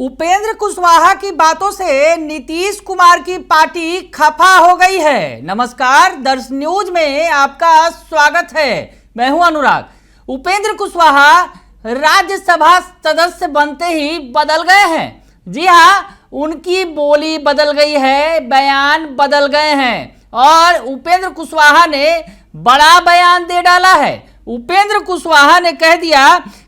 उपेंद्र कुशवाहा की बातों से नीतीश कुमार की पार्टी खफा हो गई है। नमस्कार, दर्श न्यूज में आपका स्वागत है। मैं हूं अनुराग। उपेंद्र कुशवाहा राज्यसभा सदस्य बनते ही बदल गए हैं। जी हां, उनकी बोली बदल गई है, बयान बदल गए हैं और उपेंद्र कुशवाहा ने बड़ा बयान दे डाला है। उपेंद्र कुशवाहा ने कह दिया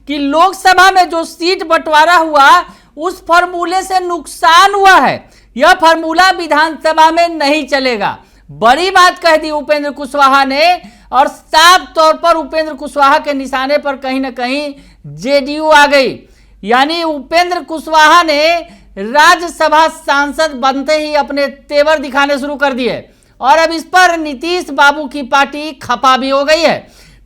कि लोकसभा में जो सीट बंटवारा हुआ उस फॉर्मूले से नुकसान हुआ है, यह फॉर्मूला विधानसभा में नहीं चलेगा। बड़ी बात कह दी उपेंद्र कुशवाहा ने और साफ तौर पर उपेंद्र कुशवाहा के निशाने पर कहीं ना कहीं जेडीयू आ गई। यानी उपेंद्र कुशवाहा ने राज्यसभा सांसद बनते ही अपने तेवर दिखाने शुरू कर दिए और अब इस पर नीतीश बाबू की पार्टी खफा भी हो गई है।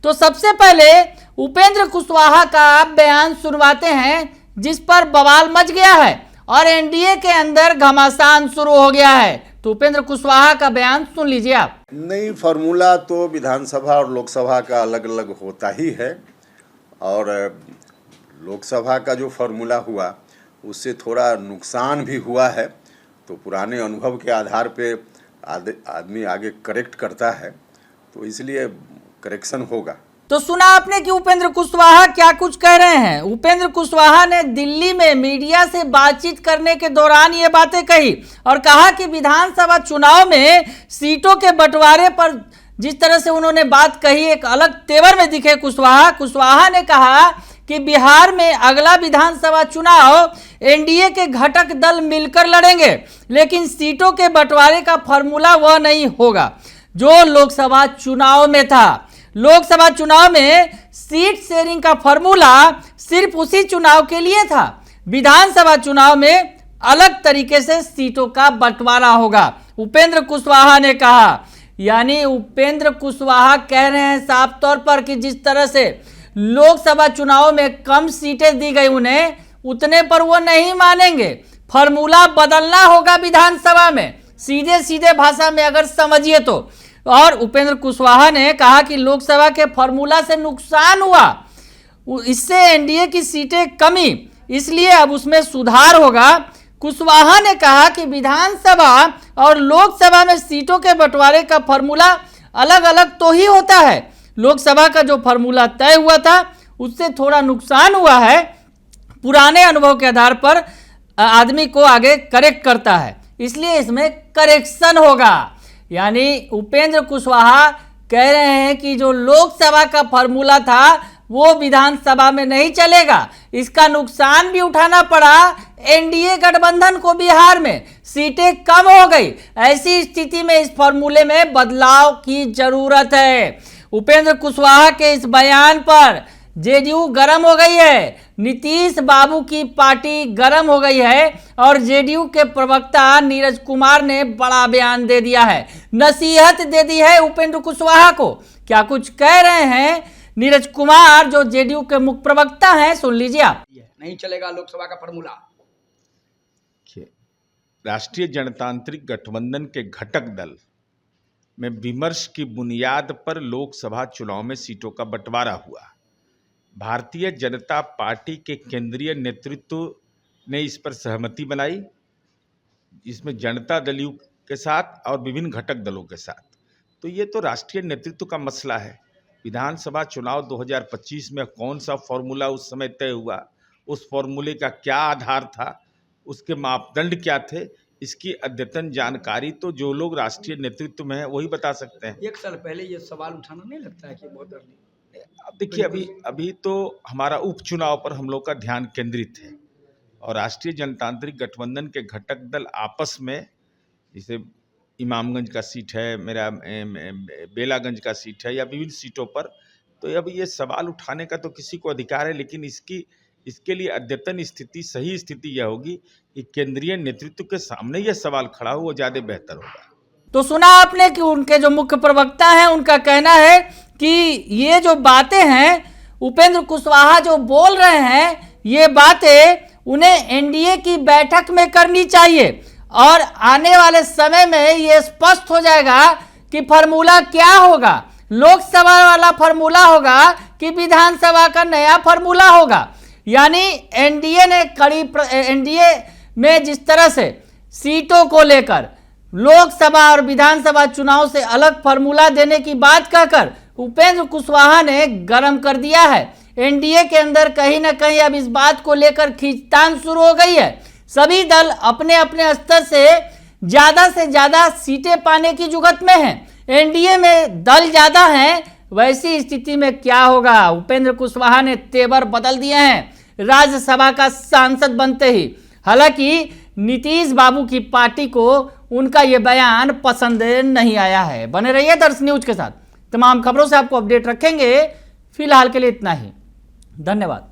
तो सबसे पहले उपेंद्र कुशवाहा का बयान सुनवाते हैं जिस पर बवाल मच गया है और एनडीए के अंदर घमासान शुरू हो गया है। तो उपेंद्र कुशवाहा का बयान सुन लीजिए आप। नहीं, फार्मूला तो विधानसभा और लोकसभा का अलग अलग होता ही है और लोकसभा का जो फार्मूला हुआ उससे थोड़ा नुकसान भी हुआ है। तो पुराने अनुभव के आधार पे आदमी आगे करेक्ट करता है, तो इसलिए करेक्शन होगा। तो सुना आपने कि उपेंद्र कुशवाहा क्या कुछ कह रहे हैं। उपेंद्र कुशवाहा ने दिल्ली में मीडिया से बातचीत करने के दौरान ये बातें कही और कहा कि विधानसभा चुनाव में सीटों के बंटवारे पर जिस तरह से उन्होंने बात कही, एक अलग तेवर में दिखे कुशवाहा ने कहा कि बिहार में अगला विधानसभा चुनाव एनडीए के घटक दल मिलकर लड़ेंगे, लेकिन सीटों के बंटवारे का फॉर्मूला वह नहीं होगा जो लोकसभा चुनाव में था। लोकसभा चुनाव में सीट शेयरिंग का फॉर्मूला सिर्फ उसी चुनाव के लिए था। विधानसभा चुनाव में अलग तरीके से सीटों का बंटवारा होगा, उपेंद्र कुशवाहा ने कहा। यानी उपेंद्र कुशवाहा कह रहे हैं साफ तौर पर कि जिस तरह से लोकसभा चुनाव में कम सीटें दी गई उन्हें, उतने पर वो नहीं मानेंगे। फॉर्मूला बदलना होगा विधानसभा में, सीधे सीधे भाषा में अगर समझिए तो। और उपेंद्र कुशवाहा ने कहा कि लोकसभा के फॉर्मूला से नुकसान हुआ, इससे एनडीए की सीटें कमी, इसलिए अब उसमें सुधार होगा। कुशवाहा ने कहा कि विधानसभा और लोकसभा में सीटों के बंटवारे का फॉर्मूला अलग अलग तो ही होता है। लोकसभा का जो फॉर्मूला तय हुआ था उससे थोड़ा नुकसान हुआ है। पुराने अनुभव के आधार पर आदमी को आगे करेक्ट करता है, इसलिए इसमें करेक्शन होगा। यानी उपेंद्र कुशवाहा कह रहे हैं कि जो लोकसभा का फॉर्मूला था वो विधानसभा में नहीं चलेगा। इसका नुकसान भी उठाना पड़ा एनडीए गठबंधन को। बिहार में सीटें कम हो गई, ऐसी स्थिति में इस फॉर्मूले में बदलाव की जरूरत है। उपेंद्र कुशवाहा के इस बयान पर जेडीयू गर्म हो गई है, नीतीश बाबू की पार्टी गर्म हो गई है और जेडीयू के प्रवक्ता नीरज कुमार ने बड़ा बयान दे दिया है, नसीहत दे दी है उपेंद्र कुशवाहा को। क्या कुछ कह रहे हैं नीरज कुमार जो जेडीयू के मुख्य प्रवक्ता हैं, सुन लीजिए आप। नहीं चलेगा लोकसभा का फॉर्मूला। राष्ट्रीय जनतांत्रिक गठबंधन के घटक दल में विमर्श की बुनियाद पर लोकसभा चुनाव में सीटों का बंटवारा हुआ। भारतीय जनता पार्टी के केंद्रीय नेतृत्व ने इस पर सहमति बनाई, इसमें जनता दल के साथ और विभिन्न घटक दलों के साथ। तो ये तो राष्ट्रीय नेतृत्व का मसला है। विधानसभा चुनाव 2025 में कौन सा फॉर्मूला उस समय तय हुआ, उस फॉर्मूले का क्या आधार था, उसके मापदंड क्या थे, इसकी अद्यतन जानकारी तो जो लोग राष्ट्रीय नेतृत्व में हैं वही बता सकते हैं। एक साल पहले ये सवाल उठाना नहीं लगता है कि बहुत अर्ली? अब देखिए, अभी तो हमारा उपचुनाव पर हम लोग का ध्यान केंद्रित है और राष्ट्रीय जनतांत्रिक गठबंधन के घटक दल आपस में, जैसे इमामगंज का सीट है, मेरा बेलागंज का सीट है या विभिन्न सीटों पर, तो अब ये सवाल उठाने का तो किसी को अधिकार है, लेकिन इसके लिए अद्यतन स्थिति, सही स्थिति यह होगी कि केंद्रीय नेतृत्व के सामने यह सवाल खड़ा हो, वो ज़्यादा बेहतर होगा। तो सुना आपने कि उनके जो मुख्य प्रवक्ता हैं उनका कहना है कि ये जो बातें हैं उपेंद्र कुशवाहा जो बोल रहे हैं, ये बातें उन्हें एनडीए की बैठक में करनी चाहिए और आने वाले समय में ये स्पष्ट हो जाएगा कि फॉर्मूला क्या होगा, लोकसभा वाला फॉर्मूला होगा कि विधानसभा का नया फॉर्मूला होगा। यानी एनडीए में जिस तरह से सीटों को लेकर लोकसभा और विधानसभा चुनाव से अलग फार्मूला देने की बात कहकर उपेंद्र कुशवाहा ने गर्म कर दिया है। एनडीए के अंदर कहीं ना कहीं अब इस बात को लेकर खींचतान शुरू हो गई है। सभी दल अपने अपने स्तर से ज्यादा सीटें पाने की जुगत में हैं। एनडीए में दल ज्यादा हैं, वैसी स्थिति में क्या होगा? उपेंद्र कुशवाहा ने तेवर बदल दिए हैं राज्यसभा का सांसद बनते ही। हालांकि नीतीश बाबू की पार्टी को उनका यह बयान पसंद नहीं आया है। बने रहिए दर्श न्यूज के साथ, तमाम खबरों से आपको अपडेट रखेंगे। फिलहाल के लिए इतना ही, धन्यवाद।